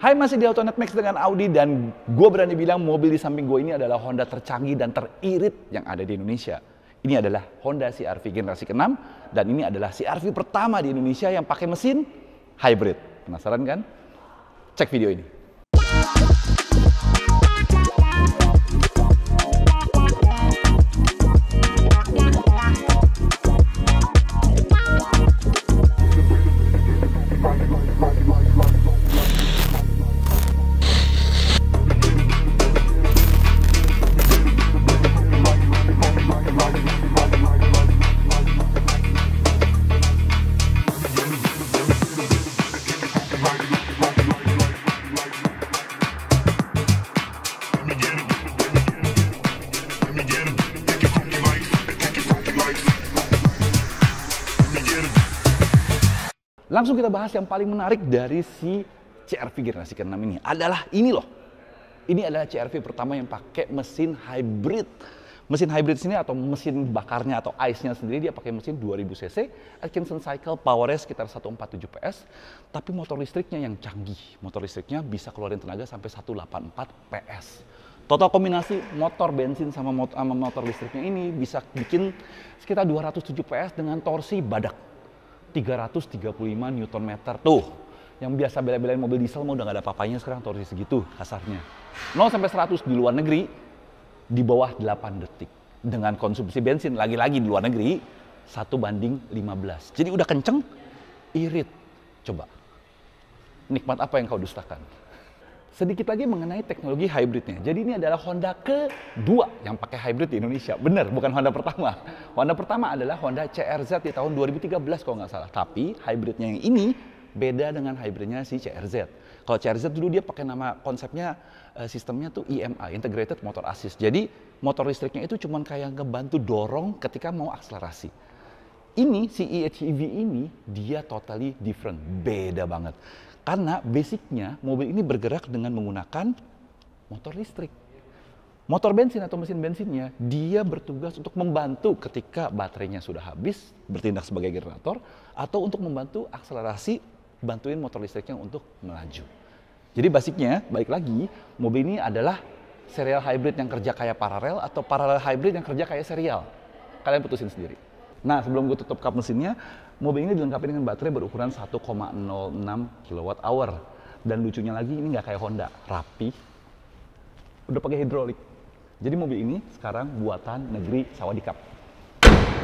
Hai, masih di AutoNet Max dengan Audi dan gue berani bilang mobil di samping gue ini adalah Honda tercanggih dan teririt yang ada di Indonesia. Ini adalah Honda CR-V generasi ke-6 dan ini adalah CR-V pertama di Indonesia yang pakai mesin hybrid. Penasaran kan? Cek video ini. Langsung kita bahas yang paling menarik dari si CR-V generasi ke-6 ini adalah ini loh. Ini adalah CR-V pertama yang pakai mesin hybrid. Mesin hybrid sini atau mesin bakarnya atau ICE-nya sendiri dia pakai mesin 2000 cc, Atkinson cycle, powernya sekitar 147 PS, tapi motor listriknya yang canggih. Motor listriknya bisa keluarin tenaga sampai 184 PS. Total kombinasi motor bensin sama motor listriknya ini bisa bikin sekitar 207 PS dengan torsi badak. 335 Nm. Tuh, yang biasa bela-belain mobil diesel mah udah gak ada apa-apanya sekarang torsi segitu kasarnya. 0 sampai 100 di luar negeri di bawah 8 detik. Dengan konsumsi bensin lagi-lagi di luar negeri 1:15. Jadi udah kenceng, irit. Coba. Nikmat apa yang kau dustakan? Sedikit lagi mengenai teknologi hybridnya. Jadi ini adalah Honda kedua yang pakai hybrid di Indonesia. Bener, bukan Honda pertama. Honda pertama adalah Honda CR-Z di tahun 2013 kalau nggak salah. Tapi hybridnya yang ini beda dengan hybridnya si CR-Z. Kalau CR-Z dulu dia pakai nama konsepnya, sistemnya tuh IMA, Integrated Motor Assist. Jadi motor listriknya itu cuma kayak ngebantu dorong ketika mau akselerasi. Ini si EHEV ini dia totally different, beda banget. Karena basicnya mobil ini bergerak dengan menggunakan motor listrik. Motor bensin atau mesin bensinnya dia bertugas untuk membantu ketika baterainya sudah habis, bertindak sebagai generator, atau untuk membantu akselerasi, bantuin motor listriknya untuk melaju. Jadi basicnya, balik lagi, mobil ini adalah serial hybrid yang kerja kayak paralel atau paralel hybrid yang kerja kayak serial. Kalian putusin sendiri. Nah, sebelum gue tutup kap mesinnya, mobil ini dilengkapi dengan baterai berukuran 1,06 kWh. Dan lucunya lagi, ini nggak kayak Honda, rapi, udah pakai hidrolik. Jadi mobil ini sekarang buatan negeri Sawadikap,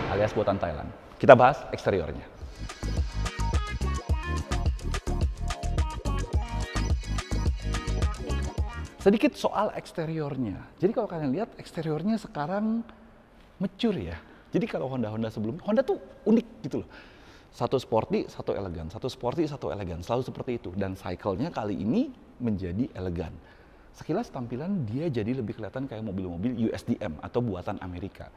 alias buatan Thailand. Kita bahas eksteriornya. Sedikit soal eksteriornya. Jadi kalau kalian lihat eksteriornya sekarang mature ya. Jadi kalau Honda sebelumnya, Honda tuh unik gitu loh. Satu sporty, satu elegan. Satu sporty, satu elegan. Selalu seperti itu. Dan cycle-nya kali ini menjadi elegan. Sekilas tampilan dia jadi lebih kelihatan kayak mobil-mobil USDM atau buatan Amerika.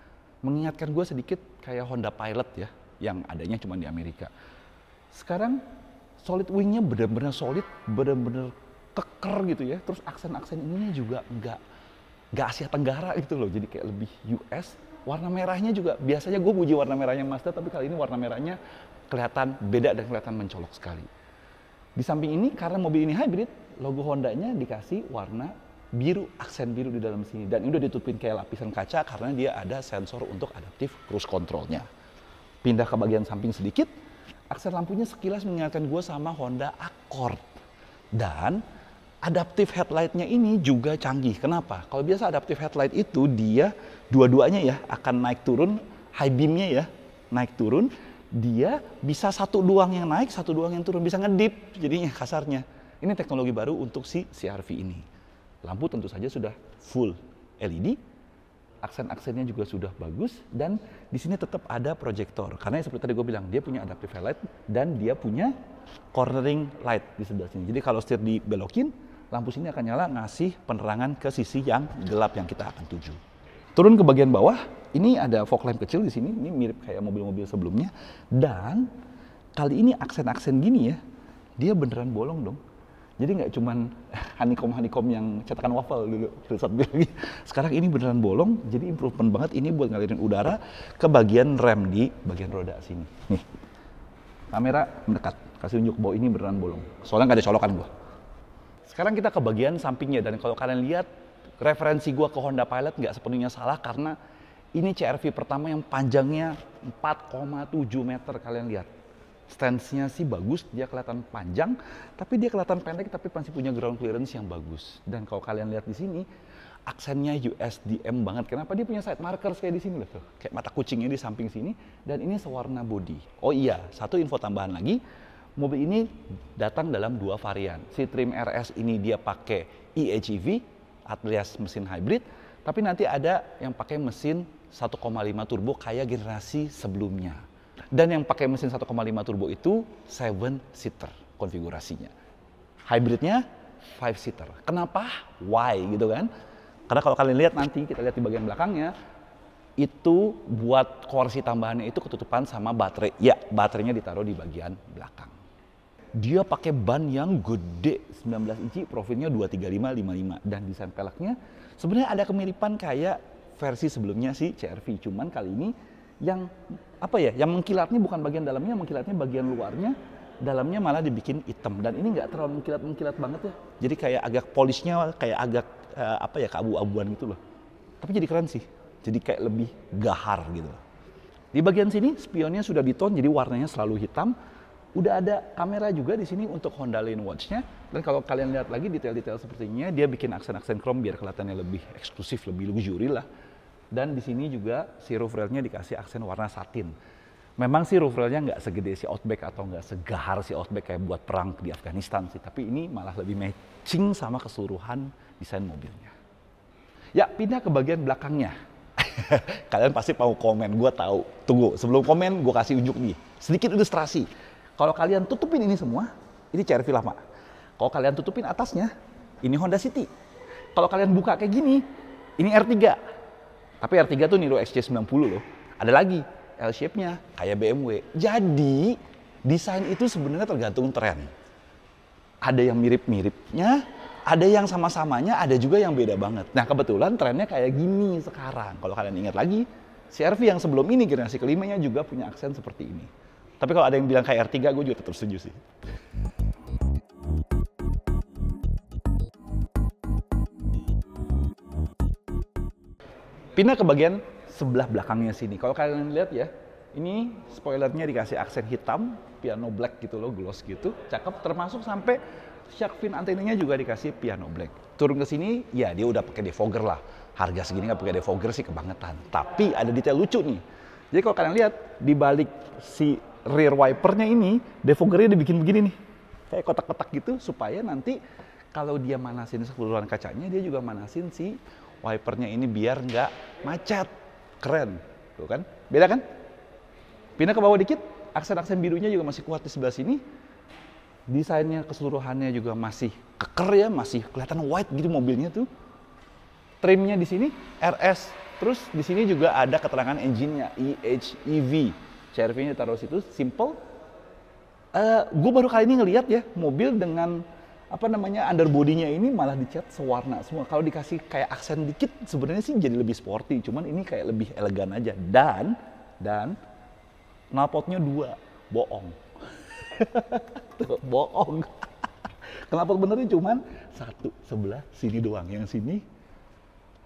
Mengingatkan gue sedikit kayak Honda Pilot ya, yang adanya cuma di Amerika. Sekarang solid wing-nya benar-benar solid, benar-benar keker gitu ya. Terus aksen-aksen ininya juga nggak Asia Tenggara gitu loh. Jadi kayak lebih US. Warna merahnya juga, biasanya gue puji warna merahnya Mazda, tapi kali ini warna merahnya kelihatan beda dan kelihatan mencolok sekali. Di samping ini, karena mobil ini hybrid, logo Hondanya dikasih warna biru, aksen biru di dalam sini. Dan ini udah ditutupin kayak lapisan kaca karena dia ada sensor untuk adaptif cruise control-nya. Pindah ke bagian samping sedikit, aksen lampunya sekilas mengingatkan gue sama Honda Accord. Dan adaptive headlight-nya ini juga canggih. Kenapa? Kalau biasa adaptive headlight itu dia dua-duanya ya akan naik turun, high beam-nya ya naik turun. Dia bisa satu doang yang naik, satu doang yang turun, bisa ngedip jadinya kasarnya. Ini teknologi baru untuk si CR-V ini. Lampu tentu saja sudah full LED, aksen-aksennya juga sudah bagus dan di sini tetap ada proyektor. Karena seperti tadi gue bilang, dia punya adaptive headlight dan dia punya cornering light di sebelah sini. Jadi kalau setir dibelokin, lampu sini akan nyala ngasih penerangan ke sisi yang gelap yang kita akan tuju. Turun ke bagian bawah, ini ada fog lamp kecil di sini, ini mirip kayak mobil-mobil sebelumnya. Dan kali ini aksen-aksen gini ya, dia beneran bolong dong. Jadi nggak cuman honeycomb yang cetakan waffle dulu, Filsat bilang. Sekarang ini beneran bolong, jadi improvement banget ini buat ngalirin udara ke bagian rem di bagian roda sini. Nih, kamera mendekat, kasih unjuk bahwa ini beneran bolong. Soalnya nggak ada colokan gua. Sekarang kita ke bagian sampingnya, dan kalau kalian lihat referensi gua ke Honda Pilot nggak sepenuhnya salah, karena ini CR-V pertama yang panjangnya 4,7 meter. Kalian lihat stance-nya sih bagus, dia kelihatan panjang, tapi dia kelihatan pendek, tapi masih punya ground clearance yang bagus. Dan kalau kalian lihat di sini, aksennya USDM banget. Kenapa? Dia punya side markers kayak di sini loh tuh, kayak mata kucingnya di samping sini, dan ini sewarna body. Oh iya, satu info tambahan lagi, mobil ini datang dalam 2 varian. Si trim RS ini dia pakai eHEV alias mesin hybrid, tapi nanti ada yang pakai mesin 1,5 turbo kayak generasi sebelumnya. Dan yang pakai mesin 1,5 turbo itu 7-seater konfigurasinya. Hybridnya 5-seater. Kenapa? Why gitu kan? Karena kalau kalian lihat nanti, kita lihat di bagian belakangnya, itu buat kursi tambahannya itu ketutupan sama baterai. Ya, baterainya ditaruh di bagian belakang. Dia pakai ban yang gede, 19 inci, profilnya 235/55, dan desain peleknya sebenarnya ada kemiripan kayak versi sebelumnya si CR-V, cuman kali ini yang yang mengkilatnya bukan bagian dalamnya, mengkilatnya bagian luarnya, dalamnya malah dibikin hitam, dan ini nggak terlalu mengkilat banget ya. Jadi kayak agak polishnya kayak agak keabu-abuan gitu loh. Tapi jadi keren sih. Jadi kayak lebih gahar gitu. Di bagian sini spionnya sudah ditone, jadi warnanya selalu hitam. Udah ada kamera juga di sini untuk Honda Lane Watch-nya. Dan kalau kalian lihat lagi detail-detail sepertinya, dia bikin aksen-aksen chrome biar kelihatannya lebih eksklusif, lebih luxury lah. Dan di sini juga si roof rail-nya dikasih aksen warna satin. Memang si roof rail-nya nggak segede si Outback atau nggak segahar si Outback kayak buat perang di Afghanistan sih. Tapi ini malah lebih matching sama keseluruhan desain mobilnya. Ya, pindah ke bagian belakangnya. Kalian pasti mau komen, gue tahu. Tunggu, sebelum komen gue kasih unjuk nih. Sedikit ilustrasi. Kalau kalian tutupin ini semua, ini CR-V lama. Kalau kalian tutupin atasnya, ini Honda City. Kalau kalian buka kayak gini, ini R3. Tapi R3 tuh niru XC90 loh. Ada lagi, L-shape-nya kayak BMW. Jadi, desain itu sebenarnya tergantung tren. Ada yang mirip-miripnya, ada yang sama-samanya, ada juga yang beda banget. Nah, kebetulan trennya kayak gini sekarang. Kalau kalian ingat lagi, CR-V yang sebelum ini, generasi kelimanya juga punya aksen seperti ini. Tapi kalau ada yang bilang kayak R3, gue juga tetap setuju sih. Pindah ke bagian sebelah belakangnya sini. Kalau kalian lihat ya, ini spoilernya dikasih aksen hitam, piano black gitu loh, gloss gitu. Cakep, termasuk sampai shark fin antenanya juga dikasih piano black. Turun ke sini, ya dia udah pakai defogger lah. Harga segini nggak pakai defogger sih kebangetan. Tapi ada detail lucu nih. Jadi kalau kalian lihat, di balik si rear wipernya ini, defoggernya dibikin begini nih. Kayak kotak-kotak gitu, supaya nanti kalau dia manasin keseluruhan kacanya, dia juga manasin si wipernya ini biar nggak macet. Keren, tuh kan? Beda kan? Pindah ke bawah dikit, aksen-aksen birunya juga masih kuat di sebelah sini. Desainnya keseluruhannya juga masih keker ya, masih kelihatan white gitu mobilnya tuh. Trimnya di sini RS, terus di sini juga ada keterangan engine-nya eHEV. CR-V-nya taruh situ, simple. Gue baru kali ini ngelihat ya, mobil dengan underbody-nya ini malah dicat sewarna semua. Kalau dikasih kayak aksen dikit, sebenarnya sih jadi lebih sporty. Cuman ini kayak lebih elegan aja. Dan knalpotnya 2, bohong. Tuh, bohong. Knalpot benernya cuman 1 sebelah sini doang. Yang sini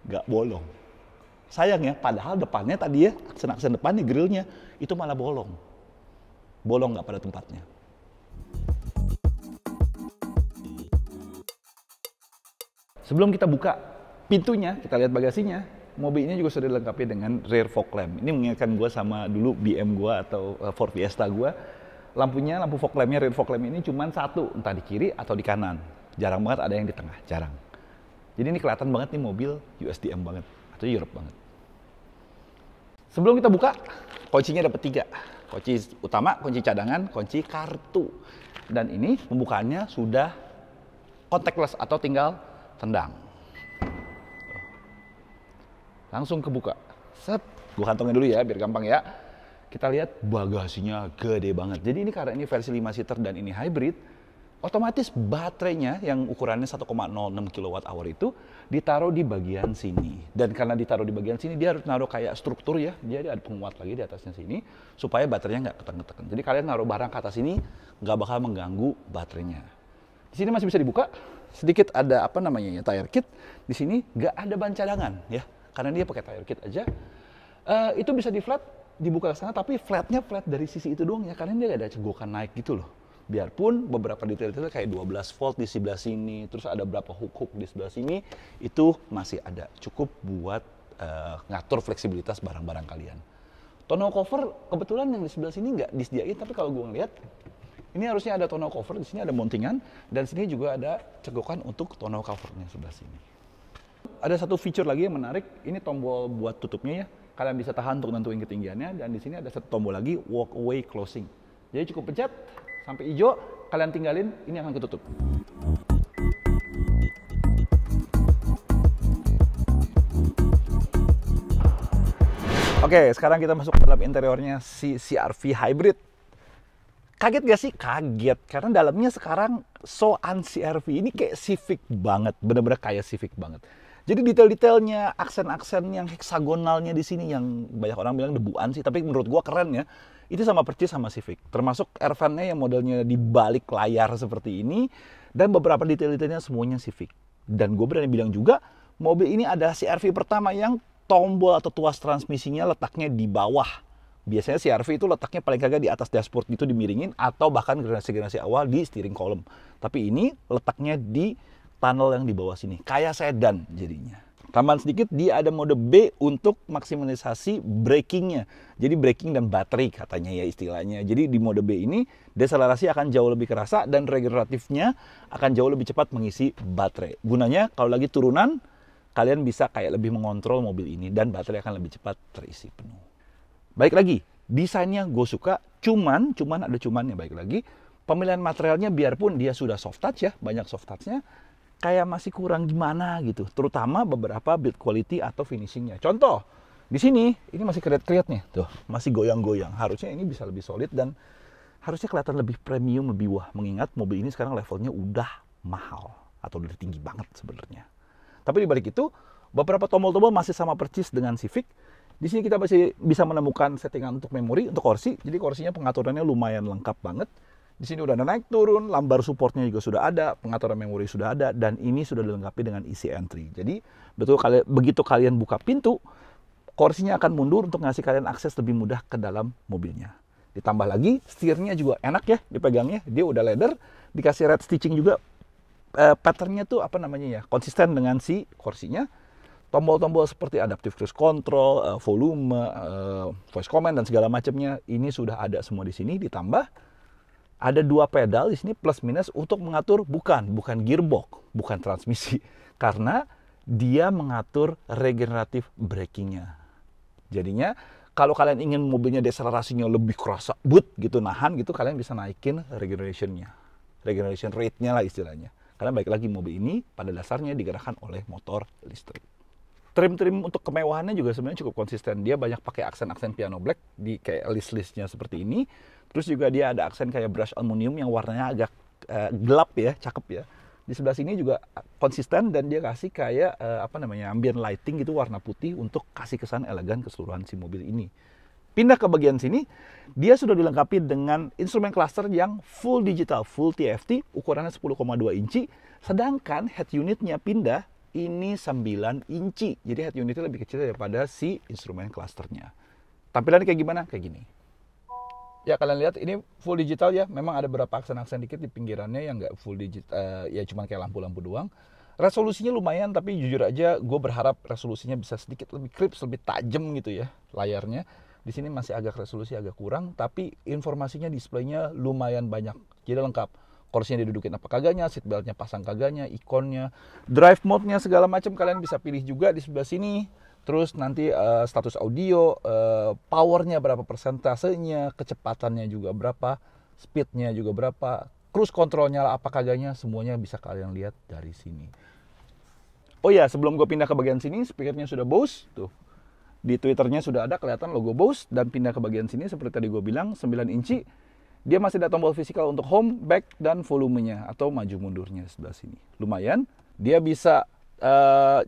nggak bolong. Sayang ya, padahal depannya tadi ya, aksen-aksen depannya, grillnya, itu malah bolong. Bolong nggak pada tempatnya. Sebelum kita buka pintunya, kita lihat bagasinya, mobil ini juga sudah dilengkapi dengan rear fog lamp. Ini mengingatkan gue sama dulu BM gue atau Ford Fiesta gue. Lampu fog lampnya, rear fog lamp ini cuma 1, entah di kiri atau di kanan. Jarang banget ada yang di tengah, jarang. Jadi ini kelihatan banget nih mobil USDM banget, atau Europe banget. Sebelum kita buka, kuncinya dapat 3. Kunci utama, kunci cadangan, kunci kartu. Dan ini pembukaannya sudah contactless atau tinggal tendang. Langsung kebuka. Set, gua kantongin dulu ya biar gampang ya. Kita lihat bagasinya gede banget. Jadi ini karena ini versi 5-seater dan ini hybrid, otomatis baterainya yang ukurannya 1,06 kWh itu ditaruh di bagian sini. Dan karena ditaruh di bagian sini, dia harus naruh kayak struktur ya. Jadi ada penguat lagi di atasnya sini, supaya baterainya nggak ketekan-ketekan. Jadi kalian naruh barang ke atas ini, nggak bakal mengganggu baterainya. Di sini masih bisa dibuka, sedikit ada apa namanya ya, tire kit. Di sini nggak ada ban cadangan ya, karena dia pakai tire kit aja. Itu bisa di flat, dibuka ke sana, tapi flatnya flat dari sisi itu doang ya, karena dia nggak ada cegokan naik gitu loh. Biarpun beberapa detail-detail kayak 12 volt di sebelah sini, terus ada beberapa hook-hook di sebelah sini, itu masih ada, cukup buat ngatur fleksibilitas barang-barang kalian. Tonneau cover kebetulan yang di sebelah sini nggak disediain, tapi kalau gue ngeliat ini harusnya ada tonneau cover, di sini ada mountingan, dan sini juga ada cegokan untuk tonneau covernya sebelah sini. Ada satu feature lagi yang menarik, ini tombol buat tutupnya ya, kalian bisa tahan untuk nentuin ketinggiannya, dan di sini ada satu tombol lagi, walk away closing. Jadi cukup pencet sampai hijau, kalian tinggalin, ini akan ketutup. Oke, sekarang kita masuk ke dalam interiornya si CR-V Hybrid. Kaget gak sih? Kaget, karena dalamnya sekarang so-an CR-V ini kayak Civic banget, bener-bener kayak Civic banget. Jadi detail-detailnya, aksen-aksen yang heksagonalnya di sini yang banyak orang bilang debuan sih, tapi menurut gua keren ya. Itu sama persis sama Civic, termasuk air fan-nya yang modelnya di balik layar seperti ini, dan beberapa detail-detailnya semuanya Civic. Dan gue berani bilang juga, mobil ini adalah CR-V pertama yang tombol atau tuas transmisinya letaknya di bawah. Biasanya CR-V itu letaknya paling kagak di atas dashboard gitu, dimiringin, atau bahkan generasi-generasi awal di steering column. Tapi ini letaknya di tunnel yang di bawah sini, kayak sedan jadinya. Tambahan sedikit, dia ada mode B untuk maksimalisasi brakingnya. Jadi braking dan baterai katanya ya istilahnya. Jadi di mode B ini deselerasi akan jauh lebih kerasa dan regeneratifnya akan jauh lebih cepat mengisi baterai. Gunanya kalau lagi turunan, kalian bisa kayak lebih mengontrol mobil ini dan baterai akan lebih cepat terisi penuh. Baik lagi, desainnya gue suka, cuman ada cumannya. Baik lagi, pemilihan materialnya biarpun dia sudah soft touch ya, banyak soft touchnya, kayak masih kurang gimana gitu, terutama beberapa build quality atau finishingnya. Contoh, di sini ini masih kriat-kriat nih, tuh masih goyang-goyang. Harusnya ini bisa lebih solid dan harusnya kelihatan lebih premium, lebih wah. Mengingat mobil ini sekarang levelnya udah mahal atau udah tinggi banget sebenarnya. Tapi di balik itu, beberapa tombol-tombol masih sama persis dengan Civic. Di sini kita masih bisa menemukan settingan untuk memori, untuk kursi. Jadi kursinya pengaturannya lumayan lengkap banget. Di sini udah ada naik turun, lambar supportnya juga sudah ada, pengaturan memori sudah ada, dan ini sudah dilengkapi dengan easy entry. Jadi begitu kalian buka pintu, kursinya akan mundur untuk ngasih kalian akses lebih mudah ke dalam mobilnya. Ditambah lagi, setirnya juga enak ya dipegangnya, dia udah leather, dikasih red stitching juga. Patternnya tuh apa namanya ya, konsisten dengan si kursinya. Tombol-tombol seperti adaptive cruise control, volume, voice command dan segala macamnya ini sudah ada semua di sini. Ditambah ada dua pedal di sini plus minus untuk mengatur bukan gearbox, bukan transmisi, karena dia mengatur regeneratif brakingnya. Jadinya kalau kalian ingin mobilnya deselerasinya lebih kerasa, gitu nahan gitu, kalian bisa naikin regeneration rate-nya lah istilahnya. Karena baik lagi mobil ini pada dasarnya digerakkan oleh motor listrik. Trim-trim untuk kemewahannya juga sebenarnya cukup konsisten. Dia banyak pakai aksen-aksen piano black di kayak list-listnya seperti ini. Terus juga dia ada aksen kayak brush aluminium yang warnanya agak gelap ya, cakep ya. Di sebelah sini juga konsisten dan dia kasih kayak ambient lighting gitu warna putih untuk kasih kesan elegan keseluruhan si mobil ini. Pindah ke bagian sini, dia sudah dilengkapi dengan instrumen cluster yang full digital, full TFT, ukurannya 10,2 inci. Sedangkan head unitnya pindah, ini 9 inci. Jadi head unitnya lebih kecil daripada si instrumen clusternya. Tampilannya kayak gimana? Kayak gini. Ya kalian lihat ini full digital ya. Memang ada beberapa aksen-aksen dikit di pinggirannya yang nggak full digital, ya cuma kayak lampu-lampu doang. Resolusinya lumayan, tapi jujur aja gue berharap resolusinya bisa sedikit lebih crisp, lebih tajam gitu ya layarnya. Di sini masih resolusi agak kurang, tapi informasinya displaynya lumayan banyak. Jadi lengkap. Kursinya didudukin apa kagaknya, seatbeltnya pasang kagaknya, ikonnya, drive mode-nya segala macam kalian bisa pilih juga di sebelah sini. Terus nanti status audio, powernya berapa persentasenya, kecepatannya juga berapa, speednya juga berapa, cruise controlnya apa kagaknya, semuanya bisa kalian lihat dari sini. Oh ya, sebelum gue pindah ke bagian sini, speakernya sudah Bose, tuh. Di Twitternya sudah ada kelihatan logo Bose, dan pindah ke bagian sini seperti tadi gue bilang 9 inci. Dia masih ada tombol fisikal untuk home, back, dan volumenya atau maju mundurnya sebelah sini. Lumayan, dia bisa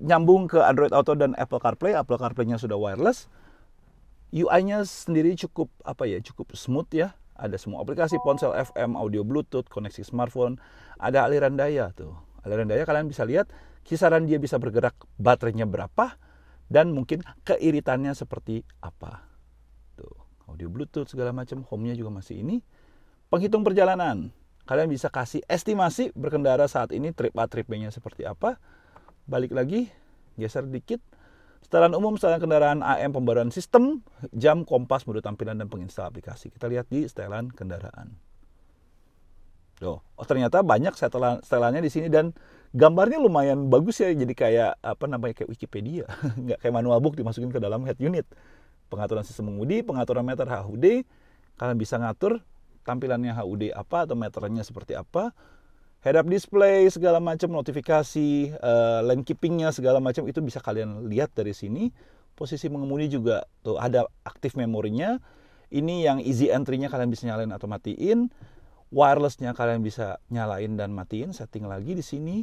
nyambung ke Android Auto dan Apple CarPlay. Apple CarPlay-nya sudah wireless. UI-nya sendiri cukup smooth ya. Ada semua aplikasi, ponsel FM, audio Bluetooth, koneksi smartphone, ada aliran daya tuh. aliran daya kalian bisa lihat kisaran dia bisa bergerak, baterainya berapa, dan mungkin keiritannya seperti apa. Tuh, audio Bluetooth segala macam, home-nya juga masih ini. Penghitung perjalanan, kalian bisa kasih estimasi berkendara saat ini, trip A, trip B-nya seperti apa. Balik lagi, geser dikit. Setelan umum, setelan kendaraan AM, pembaruan sistem, jam, kompas, mode tampilan, dan penginstal aplikasi. Kita lihat di setelan kendaraan. Oh ternyata banyak setelannya di sini dan gambarnya lumayan bagus ya. Jadi kayak kayak Wikipedia, nggak kayak manual book dimasukin ke dalam head unit. Pengaturan sistem mengemudi, pengaturan meter HUD, kalian bisa ngatur tampilannya HUD apa atau meternya seperti apa. Head up display segala macam, notifikasi, lane keepingnya segala macam itu bisa kalian lihat dari sini. Posisi mengemudi juga tuh ada aktif memorinya. Ini yang easy entry-nya kalian bisa nyalain atau matiin. Wireless-nya kalian bisa nyalain dan matiin, setting lagi di sini.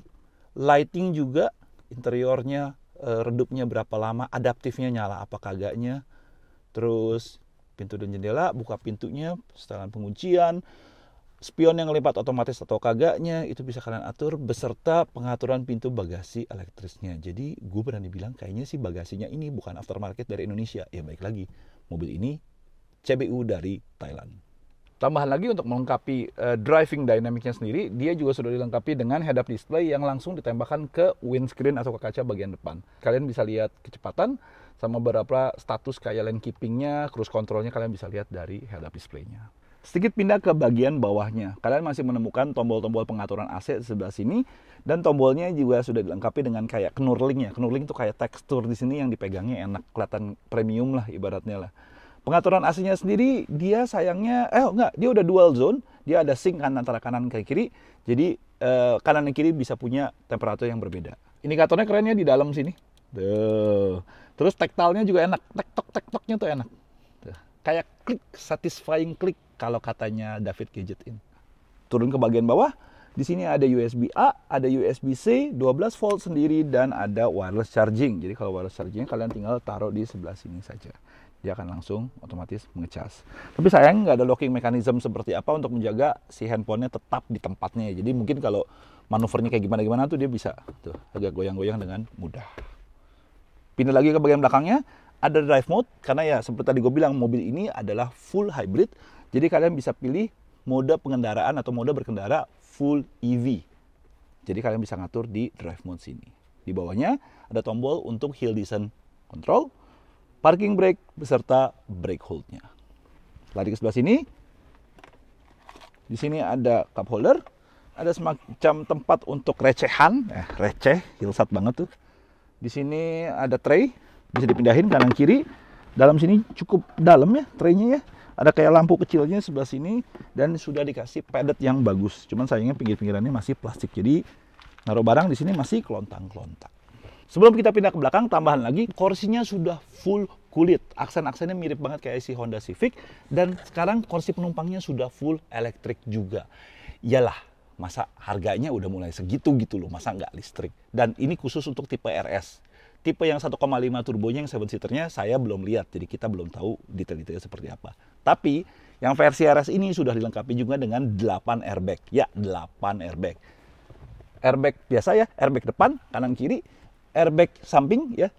Lighting juga, interiornya, redupnya berapa lama, adaptifnya nyala apa kagaknya. Terus pintu dan jendela, buka pintunya, setelan penguncian, spion yang lipat otomatis atau kagaknya, itu bisa kalian atur, beserta pengaturan pintu bagasi elektrisnya. Jadi gue berani bilang kayaknya sih bagasinya ini bukan aftermarket dari Indonesia. Ya baik lagi, mobil ini CBU dari Thailand. Tambahan lagi untuk melengkapi driving dynamic-nya sendiri, dia juga sudah dilengkapi dengan head-up display yang langsung ditembakkan ke windscreen atau ke kaca bagian depan. Kalian bisa lihat kecepatan sama beberapa status kayak lane keeping-nya, cruise control-nya kalian bisa lihat dari head-up display-nya. Sedikit pindah ke bagian bawahnya. Kalian masih menemukan tombol-tombol pengaturan AC di sebelah sini dan tombolnya juga sudah dilengkapi dengan kayak knurling-nya. Knurling itu kayak tekstur di sini yang dipegangnya enak, kelihatan premium lah ibaratnya lah. Pengaturan AC-nya sendiri, dia sayangnya, dia udah dual zone. Dia ada sync kan antara kanan dan kiri. Jadi kanan dan kiri bisa punya temperatur yang berbeda. Indikatornya kerennya di dalam sini. Tuh. Terus tactile-nya juga enak. Tek-tok-tek-toknya tuh enak. Tuh. Kayak klik, satisfying klik kalau katanya David Gadget ini. Turun ke bagian bawah. Di sini ada USB A, ada USB C, 12 volt sendiri, dan ada wireless charging. Jadi kalau wireless charging kalian tinggal taruh di sebelah sini saja. Dia akan langsung otomatis mengecas. Tapi sayang nggak ada locking mechanism seperti apa untuk menjaga si handphonenya tetap di tempatnya. Jadi mungkin kalau manuvernya kayak gimana-gimana tuh dia bisa tuh agak goyang-goyang dengan mudah. Pindah lagi ke bagian belakangnya, ada drive mode. Karena ya seperti tadi gue bilang, mobil ini adalah full hybrid. Jadi kalian bisa pilih mode pengendaraan atau mode berkendara full EV. Jadi kalian bisa ngatur di drive mode sini. Di bawahnya ada tombol untuk hill descent control, parking brake beserta brake hold-nya. Lari ke sebelah sini. Di sini ada cup holder, ada semacam tempat untuk recehan, receh, hilsat banget tuh. Di sini ada tray, bisa dipindahin kanan kiri. Dalam sini cukup dalam ya tray-nya ya. Ada kayak lampu kecilnya sebelah sini dan sudah dikasih padded yang bagus. Cuman sayangnya pinggir-pinggirannya masih plastik. Jadi naruh barang di sini masih kelontang-kelontak. Sebelum kita pindah ke belakang, tambahan lagi, kursinya sudah full kulit. Aksen-aksennya mirip banget kayak si Honda Civic. Dan sekarang kursi penumpangnya sudah full elektrik juga. Iyalah, masa harganya udah mulai segitu gitu loh, masa nggak listrik. Dan ini khusus untuk tipe RS. Tipe yang 1,5 turbonya yang 7-seaternya saya belum lihat, jadi kita belum tahu detail-detailnya seperti apa. Tapi yang versi RS ini sudah dilengkapi juga dengan 8 airbag. Ya, 8 airbag. Airbag biasa ya, airbag depan, kanan kiri, airbag samping ya,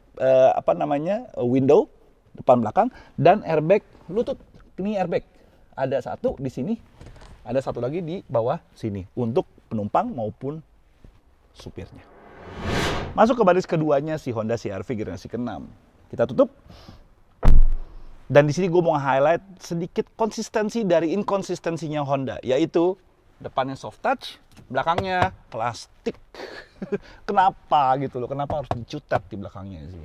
window depan belakang, dan airbag lutut. Ini airbag. Ada satu di sini, ada satu lagi di bawah sini untuk penumpang maupun supirnya. Masuk ke baris keduanya si Honda CR-V generasi ke-6. Kita tutup. Dan di sini gue mau highlight sedikit konsistensi dari inkonsistensinya Honda, yaitu depannya soft touch, belakangnya plastik. Kenapa gitu loh? Kenapa harus dicutat di belakangnya sih?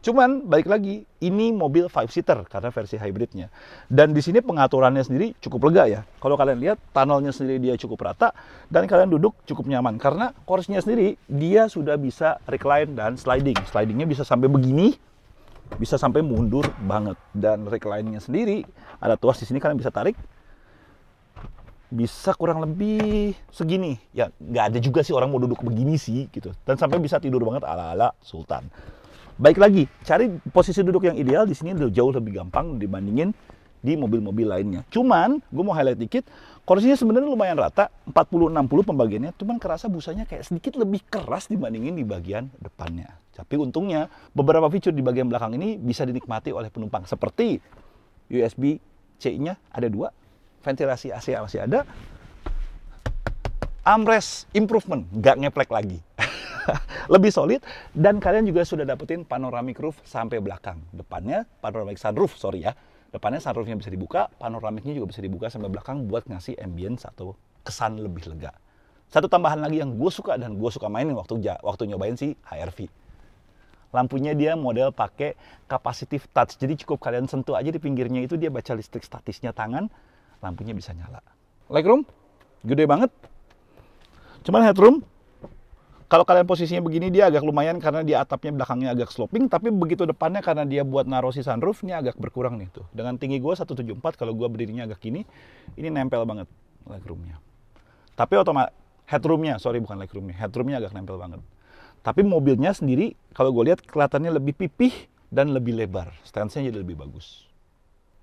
Cuman balik lagi, ini mobil 5-seater karena versi hybridnya. Dan di sini pengaturannya sendiri cukup lega ya. Kalau kalian lihat, tunnelnya sendiri dia cukup rata dan kalian duduk cukup nyaman karena kursinya sendiri dia sudah bisa recline dan sliding. Slidingnya bisa sampai begini, bisa sampai mundur banget. Dan recline-nya sendiri ada tuas di sini, kalian bisa tarik. Bisa kurang lebih segini. Ya nggak ada juga sih orang mau duduk begini sih gitu. Dan sampai bisa tidur banget ala-ala Sultan. Baik lagi, cari posisi duduk yang ideal di sini jauh lebih gampang dibandingin di mobil-mobil lainnya. Cuman, gue mau highlight dikit, kursinya sebenarnya lumayan rata, 40-60 pembagiannya, cuman kerasa busanya kayak sedikit lebih keras dibandingin di bagian depannya. Tapi untungnya, beberapa fitur di bagian belakang ini bisa dinikmati oleh penumpang, seperti USB-C-nya ada 2, ventilasi AC masih ada, armrest improvement, nggak ngeplek lagi. Lebih solid, dan kalian juga sudah dapetin panoramic roof sampai belakang. Depannya panoramic sunroof, sorry ya. Depannya sunroofnya bisa dibuka, panoramiknya juga bisa dibuka sampai belakang buat ngasih ambience atau kesan lebih lega. Satu tambahan lagi yang gue suka dan gue suka mainin waktu nyobain si HR-V. Lampunya dia model pakai capacitive touch, jadi cukup kalian sentuh aja di pinggirnya itu dia baca listrik statisnya tangan, lampunya bisa nyala. Legroom, gede banget. Cuman headroom, kalau kalian posisinya begini dia agak lumayan karena dia atapnya belakangnya agak sloping, tapi begitu depannya karena dia buat naruh si sunroof, ini agak berkurang nih tuh. Dengan tinggi gue 174, kalau gue berdirinya agak gini, ini nempel banget legroomnya. Tapi headroomnya, sorry bukan legroomnya, headroomnya agak nempel banget. Tapi mobilnya sendiri, kalau gue lihat kelihatannya lebih pipih dan lebih lebar, stance-nya jadi lebih bagus.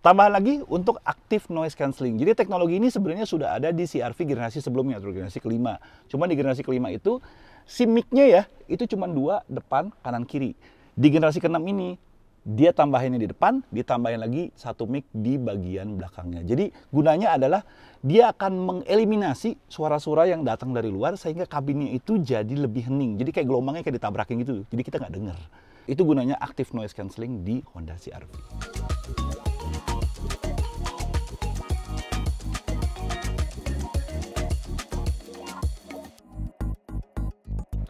Tambahan lagi untuk active noise cancelling. Jadi teknologi ini sebenarnya sudah ada di CR-V generasi sebelumnya, atau generasi kelima. Cuma di generasi kelima itu, si mic-nya ya, itu cuma 2, depan, kanan, kiri. Di generasi ke-6 ini, dia tambahinnya di depan, ditambahin lagi 1 mic di bagian belakangnya. Jadi gunanya adalah, dia akan mengeliminasi suara-suara yang datang dari luar, sehingga kabinnya itu jadi lebih hening. Jadi kayak gelombangnya kayak ditabrakin gitu, jadi kita nggak dengar. Itu gunanya active noise cancelling di Honda CR-V.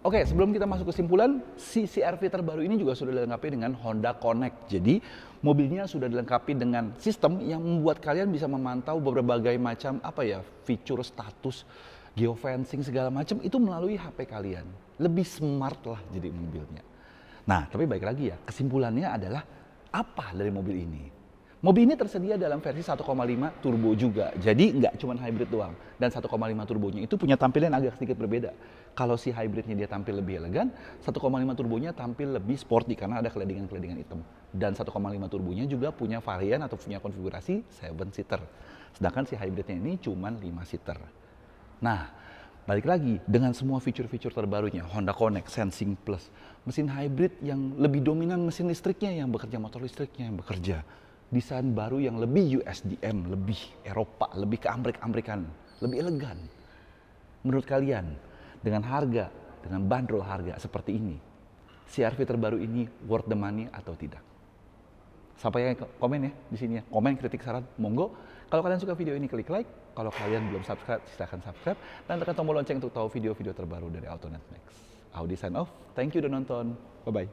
Oke, sebelum kita masuk kesimpulan, si CR-V terbaru ini juga sudah dilengkapi dengan Honda Connect. Jadi, mobilnya sudah dilengkapi dengan sistem yang membuat kalian bisa memantau berbagai macam fitur status, geofencing segala macam itu melalui HP kalian. Lebih smart lah jadi mobilnya. Nah, tapi baik lagi ya, kesimpulannya adalah apa dari mobil ini? Mobil ini tersedia dalam versi 1,5 turbo juga, jadi nggak cuma hybrid doang. Dan 1,5 turbonya itu punya tampilan agak sedikit berbeda. Kalau si hybridnya dia tampil lebih elegan, 1,5 turbonya tampil lebih sporty karena ada kelendingan-kelendingan hitam. Dan 1,5 turbonya juga punya varian atau punya konfigurasi 7-seater. Sedangkan si hybridnya ini cuma 5-seater. Nah, balik lagi, dengan semua fitur-fitur terbarunya, Honda Connect, Sensing Plus, mesin hybrid yang lebih dominan mesin listriknya, yang bekerja motor listriknya yang bekerja. Desain baru yang lebih USDM, lebih Eropa, lebih keamrik-amrikan, lebih elegan. Menurut kalian, dengan harga, dengan bandrol harga seperti ini, CR-V terbaru ini worth the money atau tidak? Sampai komen ya di sini ya, komen, kritik, saran, monggo. Kalau kalian suka video ini, klik like. Kalau kalian belum subscribe, silahkan subscribe. Dan tekan tombol lonceng untuk tahu video-video terbaru dari Autonet Max. Audi sign off, thank you udah nonton, bye-bye.